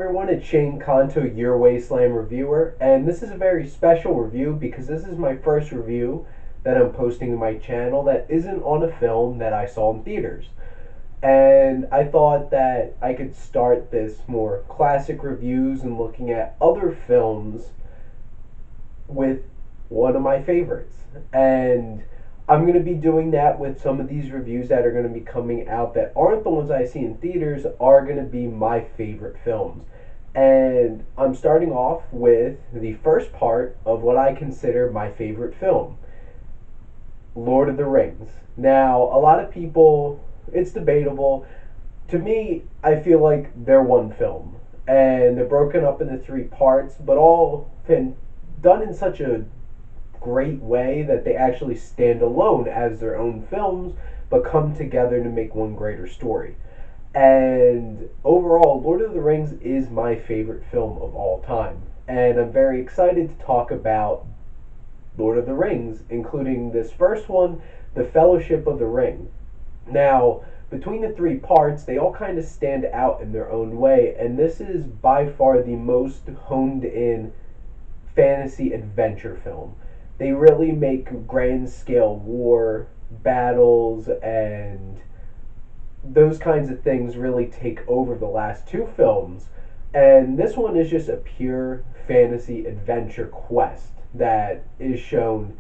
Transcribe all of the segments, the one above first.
everyone, it's Shane Kanto, your Wasteland reviewer, and this is a very special review because this is my first review that I'm posting to my channel that isn't on a film that I saw in theaters. And I thought that I could start this more classic reviews and looking at other films with one of my favorites. And I'm going to be doing that with some of these reviews that are going to be coming out that aren't the ones I see in theaters, are going to be my favorite films. And I'm starting off with the first part of what I consider my favorite film, Lord of the Rings. Now, a lot of people, it's debatable. To me, I feel like they're one film, and they're broken up into three parts, but all done in such a great way that they actually stand alone as their own films, but come together to make one greater story. And overall, Lord of the Rings is my favorite film of all time. And I'm very excited to talk about Lord of the Rings, including this first one, The Fellowship of the Ring. Now, between the three parts, they all kind of stand out in their own way, and this is by far the most honed in fantasy adventure film. They really make grand scale war battles and those kinds of things really take over the last two films. And this one is just a pure fantasy adventure quest that is shown,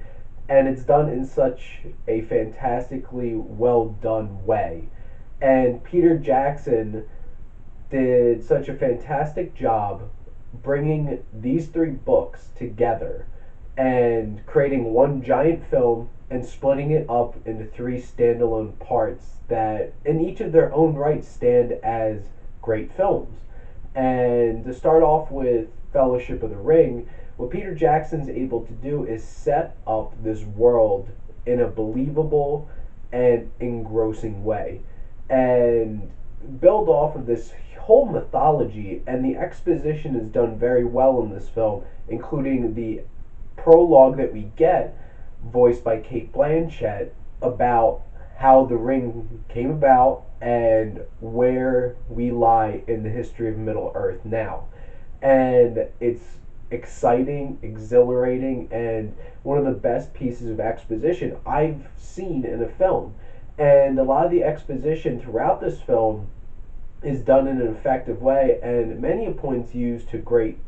and it's done in such a fantastically well done way. And Peter Jackson did such a fantastic job bringing these three books together and creating one giant film and splitting it up into three standalone parts that in each of their own right stand as great films. And to start off with Fellowship of the Ring, what Peter Jackson's able to do is set up this world in a believable and engrossing way and build off of this whole mythology, and the exposition is done very well in this film, including the prologue that we get, voiced by Cate Blanchett, about how the ring came about and where we lie in the history of Middle Earth now. And it's exciting, exhilarating, and one of the best pieces of exposition I've seen in a film. And a lot of the exposition throughout this film is done in an effective way, and many points used to great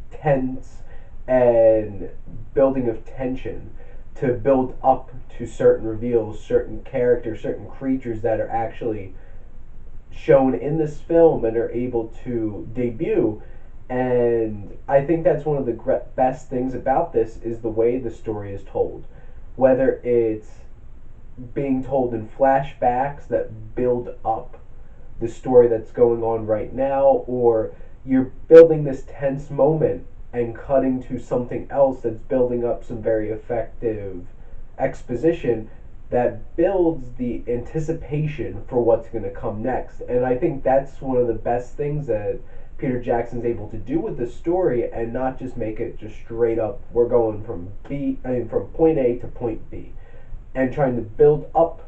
tense and building of tension to build up to certain reveals, certain characters, certain creatures that are actually shown in this film and are able to debut. And I think that's one of the best things about this is the way the story is told, whether it's being told in flashbacks that build up the story that's going on right now, or you're building this tense moment and cutting to something else that's building up some very effective exposition that builds the anticipation for what's going to come next. And I think that's one of the best things that Peter Jackson's able to do with the story, and not just make it just straight up, we're going from from point A to point B, and trying to build up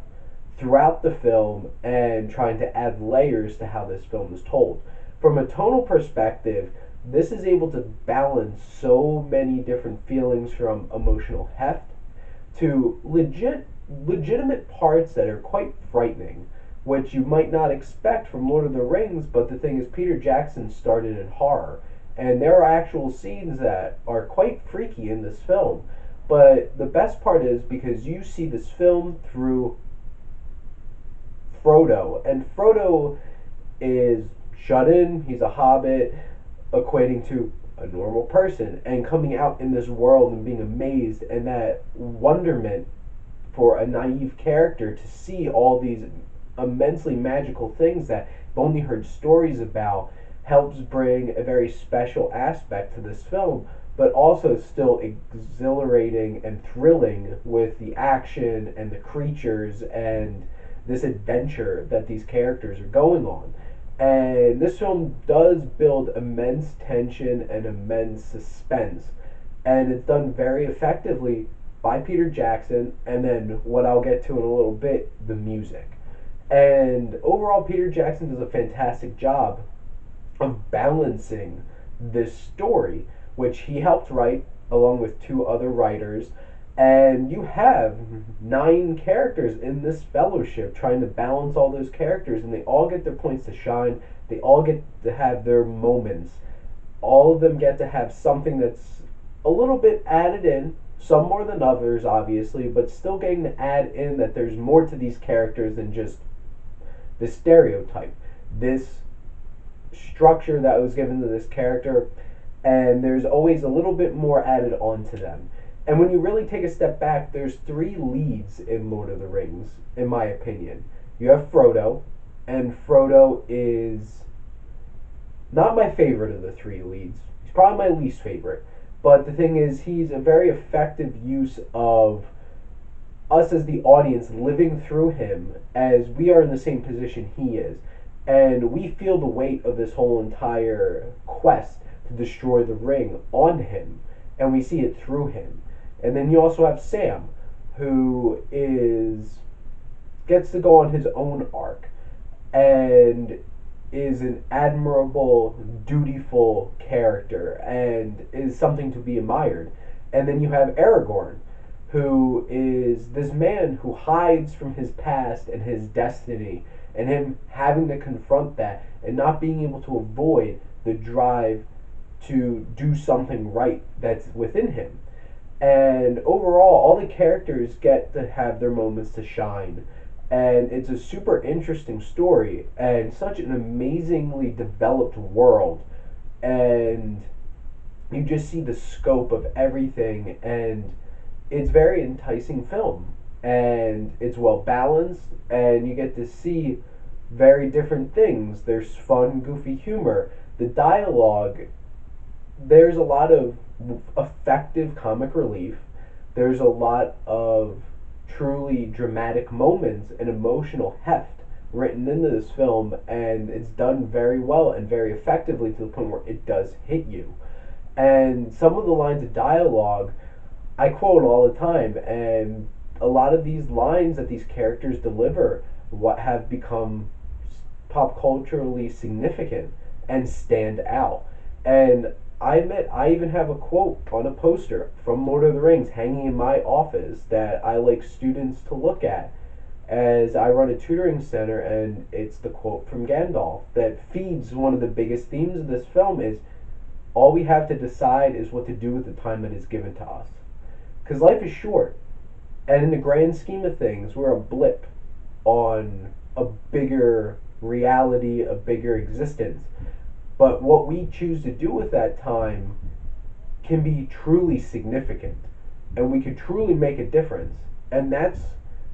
throughout the film and trying to add layers to how this film is told. From a tonal perspective, this is able to balance so many different feelings, from emotional heft to legitimate parts that are quite frightening, which you might not expect from Lord of the Rings. But the thing is, Peter Jackson started in horror, and there are actual scenes that are quite freaky in this film. But the best part is because you see this film through Frodo, and Frodo is shut in, he's a hobbit, equating to a normal person, and coming out in this world and being amazed, and that wonderment for a naive character to see all these immensely magical things that I've only heard stories about, helps bring a very special aspect to this film, but also still exhilarating and thrilling with the action and the creatures and this adventure that these characters are going on. And this film does build immense tension and immense suspense, and it's done very effectively by Peter Jackson, and then what I'll get to in a little bit, the music. And overall, Peter Jackson does a fantastic job of balancing this story, which he helped write along with two other writers. And you have 9 characters in this fellowship trying to balance all those characters, and they all get their points to shine. They all get to have their moments. All of them get to have something that's a little bit added in, some more than others, obviously, but still getting to add in that there's more to these characters than just the stereotype. This structure that was given to this character, and there's always a little bit more added onto them. And when you really take a step back, there's 3 leads in Lord of the Rings, in my opinion. You have Frodo, and Frodo is not my favorite of the 3 leads. He's probably my least favorite. But the thing is, he's a very effective use of us as the audience living through him as we are in the same position he is. And we feel the weight of this whole entire quest to destroy the ring on him. And we see it through him. And then you also have Sam, who gets to go on his own arc and is an admirable, dutiful character and is something to be admired. And then you have Aragorn, who is this man who hides from his past and his destiny, and him having to confront that and not being able to avoid the drive to do something right that's within him. And overall, all the characters get to have their moments to shine. And it's a super interesting story and such an amazingly developed world. And you just see the scope of everything, and it's very enticing film. And it's well balanced, and you get to see very different things. There's fun, goofy humor. The dialogue, there's a lot of effective comic relief. There's a lot of truly dramatic moments and emotional heft written into this film, and it's done very well and very effectively to the point where it does hit you. And some of the lines of dialogue I quote all the time, and a lot of these lines that these characters deliver what have become pop culturally significant and stand out. And I admit, I even have a quote on a poster from Lord of the Rings hanging in my office that I like students to look at as I run a tutoring center, and it's the quote from Gandalf that feeds one of the biggest themes of this film is all we have to decide is what to do with the time that is given to us. Because life is short, and in the grand scheme of things, we're a blip on a bigger reality, a bigger existence. But what we choose to do with that time can be truly significant, and we can truly make a difference. And that's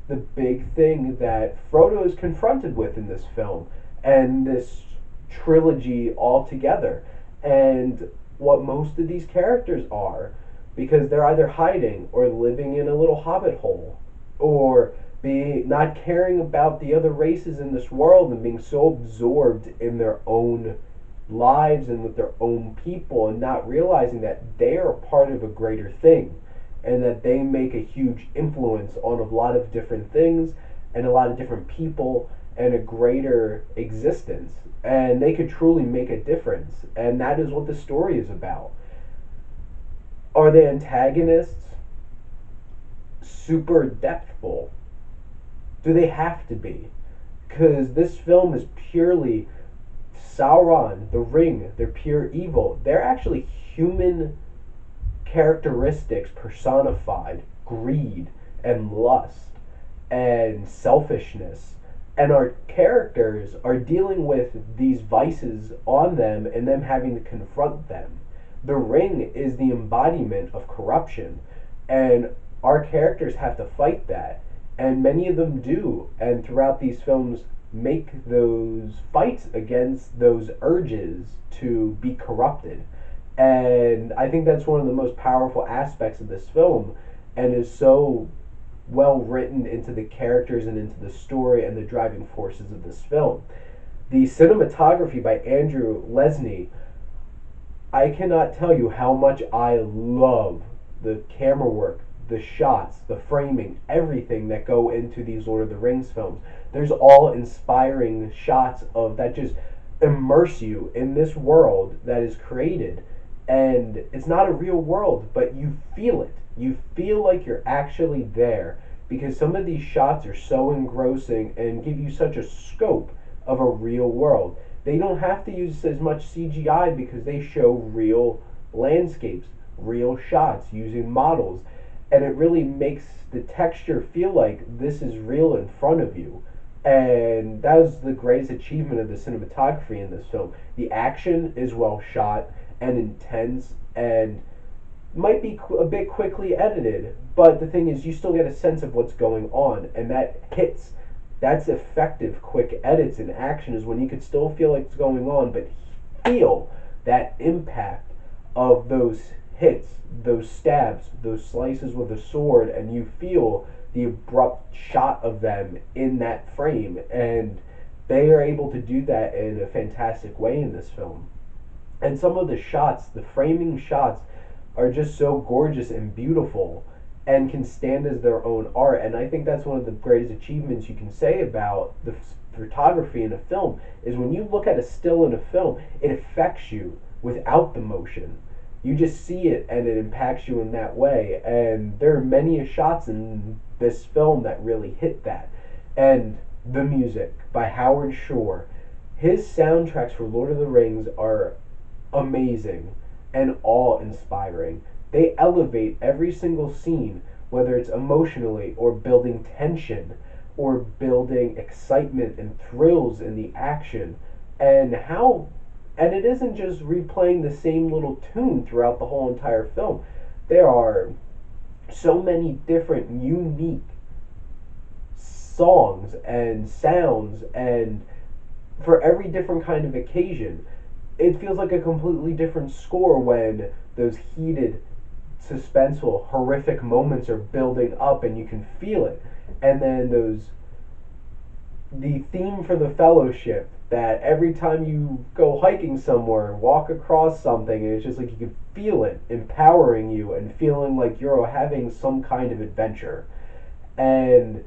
the big thing that Frodo is confronted with in this film, and this trilogy altogether, and what most of these characters are, because they're either hiding or living in a little hobbit hole, or being not caring about the other races in this world and being so absorbed in their own lives and with their own people, and not realizing that they are part of a greater thing and that they make a huge influence on a lot of different things and a lot of different people and a greater existence, and they could truly make a difference. And that is what the story is about. Are the antagonists super depthful? Do they have to be? Because this film is purely Sauron, the Ring, they're pure evil. They're actually human characteristics personified: greed and lust and selfishness. And our characters are dealing with these vices on them and them having to confront them. The ring is the embodiment of corruption, and our characters have to fight that. And many of them do, and throughout these films make those fights against those urges to be corrupted. And I think that's one of the most powerful aspects of this film, and is so well written into the characters and into the story and the driving forces of this film. The cinematography by Andrew Lesnie, I cannot tell you how much I love the camera work, the shots, the framing, everything that go into these Lord of the Rings films. There's all inspiring shots of that just immerse you in this world that is created, and it's not a real world, but you feel it. You feel like you're actually there because some of these shots are so engrossing and give you such a scope of a real world. They don't have to use as much CGI because they show real landscapes, real shots using models, and it really makes the texture feel like this is real in front of you. And that was the greatest achievement of the cinematography in this film. The action is well shot and intense and might be a bit quickly edited, but the thing is, you still get a sense of what's going on, and that hits. That's effective, quick edits in action is when you could still feel like it's going on, but feel that impact of those hits, those stabs, those slices with a sword, and you feel the abrupt shot of them in that frame, and they are able to do that in a fantastic way in this film. And some of the shots, the framing shots, are just so gorgeous and beautiful and can stand as their own art. And I think that's one of the greatest achievements you can say about the photography in a film is when you look at a still in a film, it affects you without the motion. You just see it and it impacts you in that way. And there are many shots in this film that really hit that. And the music by Howard Shore, his soundtracks for Lord of the Rings are amazing and awe-inspiring. They elevate every single scene, whether it's emotionally or building tension or building excitement and thrills in the action. And it isn't just replaying the same little tune throughout the whole entire film. There are so many different unique songs and sounds, and for every different kind of occasion it feels like a completely different score when those heated, suspenseful, horrific moments are building up and you can feel it. And then the theme for the Fellowship, that every time you go hiking somewhere, walk across something, and it's just like you can feel it empowering you and feeling like you're having some kind of adventure. And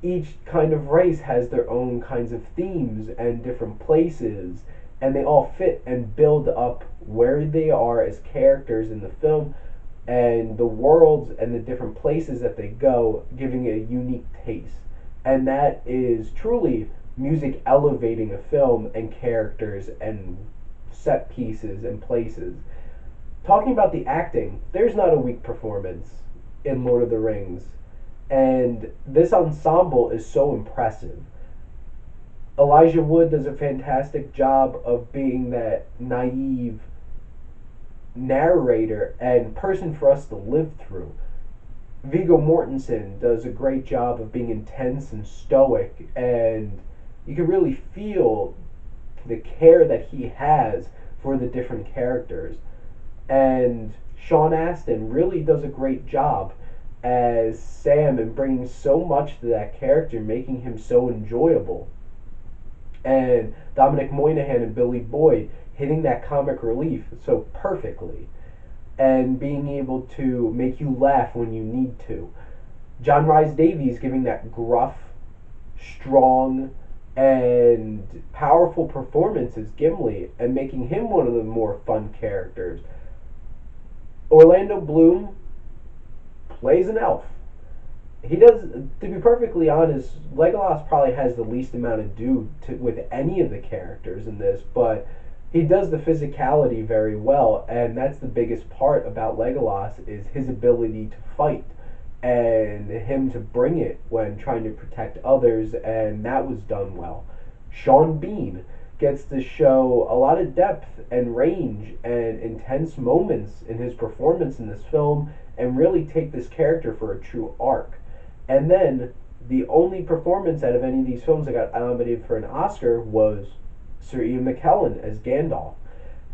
each kind of race has their own kinds of themes and different places, and they all fit and build up where they are as characters in the film and the worlds and the different places that they go, giving it a unique taste. And that is truly music elevating a film and characters and set pieces and places. Talking about the acting, there's not a weak performance in Lord of the Rings, and this ensemble is so impressive. Elijah Wood does a fantastic job of being that naive narrator and person for us to live through. Viggo Mortensen does a great job of being intense and stoic, and you can really feel the care that he has for the different characters. And Sean Astin really does a great job as Sam and bringing so much to that character, making him so enjoyable. And Dominic Moynihan and Billy Boyd hitting that comic relief so perfectly and being able to make you laugh when you need to. John Rhys Davies giving that gruff, strong, and powerful performance as Gimli and making him one of the more fun characters. Orlando Bloom plays an elf. He does, to be perfectly honest, Legolas probably has the least amount to do with any of the characters in this, but he does the physicality very well, and that's the biggest part about Legolas is his ability to fight and him to bring it when trying to protect others, and that was done well. Sean Bean gets to show a lot of depth and range and intense moments in his performance in this film and really take this character for a true arc. And then the only performance out of any of these films that got nominated for an Oscar was Sir Ian McKellen as Gandalf.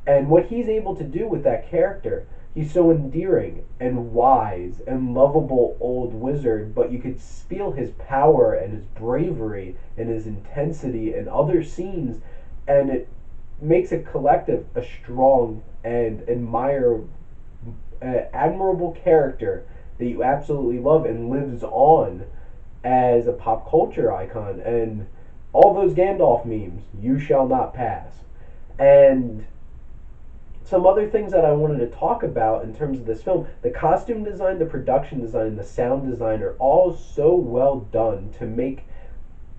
And what he's able to do with that character, he's so endearing and wise and lovable old wizard, but you could feel his power and his bravery and his intensity in other scenes, and it makes a collective a strong and admirable character that you absolutely love and lives on as a pop culture icon. And all those Gandalf memes, you shall not pass. And some other things that I wanted to talk about in terms of this film, the costume design, the production design, the sound design are all so well done to make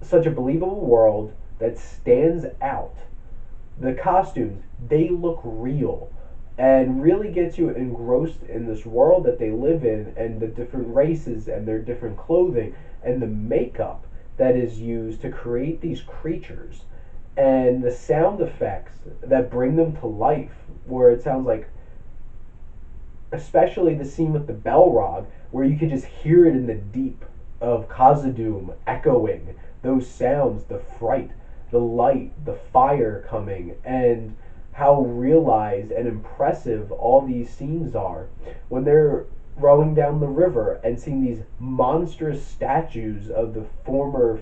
such a believable world that stands out. The costumes, they look real and really gets you engrossed in this world that they live in and the different races and their different clothing and the makeup that is used to create these creatures and the sound effects that bring them to life where it sounds like, especially the scene with the Balrog where you could just hear it in the deep of Khazad-dûm echoing those sounds, the fright, the light, the fire coming, and how realized and impressive all these scenes are when they're rowing down the river and seeing these monstrous statues of the former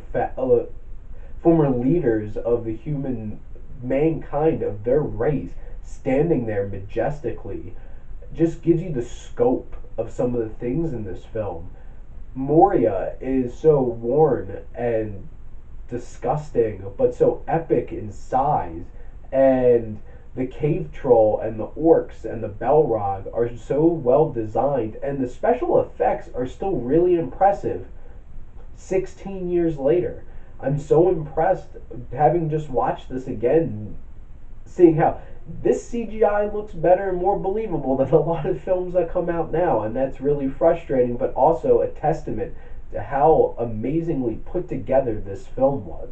leaders of the human mankind of their race standing there majestically just gives you the scope of some of the things in this film. Moria is so worn and disgusting, but so epic in size. And the cave troll and the orcs and the Balrog are so well designed, and the special effects are still really impressive 16 years later. I'm so impressed having just watched this again, seeing how this CGI looks better and more believable than a lot of films that come out now, and that's really frustrating, but also a testament to how amazingly put together this film was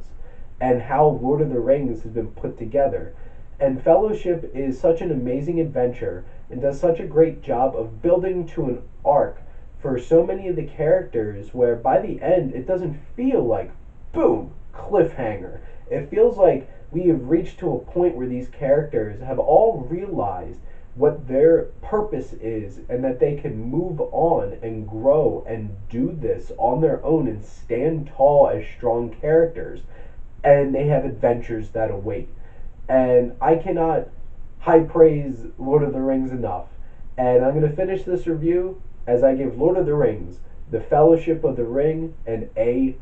and how Lord of the Rings has been put together. And Fellowship is such an amazing adventure and does such a great job of building to an arc for so many of the characters where by the end it doesn't feel like boom, cliffhanger. It feels like we have reached to a point where these characters have all realized what their purpose is and that they can move on and grow and do this on their own and stand tall as strong characters, and they have adventures that await. And I cannot high praise Lord of the Rings enough. And I'm going to finish this review as I give Lord of the Rings, The Fellowship of the Ring, an A+.